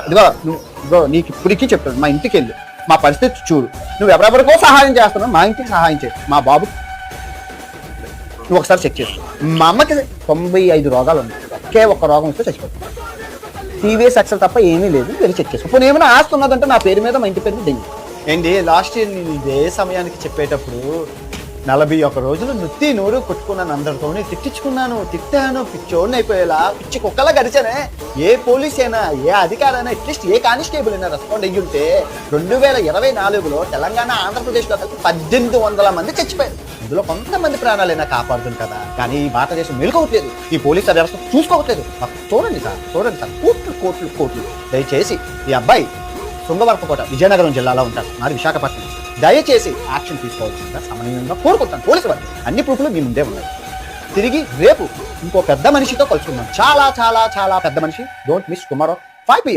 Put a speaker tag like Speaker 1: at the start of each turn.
Speaker 1: ఇదిగో నీకు ఇప్పటికీ చెప్తాను, మా ఇంటికి వెళ్ళు, మా పరిస్థితి చూడు, నువ్వు ఎవరెవరికో సహాయం చేస్తున్నావు, మా ఇంటికి సహాయం చేయి. మా బాబు నువ్వు ఒకసారి చెక్ చేసు. మా అమ్మకి 95 రోగాలు ఉన్నాయి, ఒకే ఒక్క రోగం వస్తే చచ్చిపోతుంది. టీవీఎస్ ఎక్సెల్ తప్ప ఏమీ లేదు, వెళ్ళి చెక్ చేసుకో. ఇప్పుడు ఏమైనా ఆస్తి ఉన్నదంటే నా పేరు మీద, మా ఇంటి పేరు మీద దెంగి. ఏంటి లాస్ట్ ఇయర్ నేను ఇదే సమయానికి చెప్పేటప్పుడు 41 రోజులు నుత్తి నూరు కొట్టుకున్నాను, అందరితోనే తిట్టాను, పిచ్చోడిని అయిపోయేలా పిచ్చి కుక్కలా గడిచానే. ఏ పోలీస్ అయినా, ఏ అధికారైనా, అట్లీస్ట్ ఏ కానిస్టేబుల్ అయినా రెస్పాండ్ అయ్యుంటే 2024లో తెలంగాణ ఆంధ్రప్రదేశ్లో కలిపి 1800 మంది చచ్చిపోయారు. ఇందులో కొంతమంది ప్రాణాలైనా కాపాడుతుంది కదా, కానీ ఈ భారతదేశం మేలుకోవట్లేదు, ఈ పోలీస్ వ్యవస్థ చూసుకోవట్లేదు. చూడండి సార్, కోట్లు. దయచేసి ఈ అబ్బాయి శృంగవరపుకోట విజయనగరం జిల్లాలో ఉంటారు, నాది విశాఖపట్నం. దయచేసి యాక్షన్ తీసుకోవాల్సిందిగా సమన్వయంగా కోరుకుంటాను. పోలీసు వారికి అన్ని ప్రూఫ్లు మీ ముందే ఉన్నాయి. తిరిగి రేపు ఇంకో పెద్ద మనిషితో కలుసుకుందాం, చాలా చాలా చాలా పెద్ద మనిషి. Don't miss tomorrow 5 PM.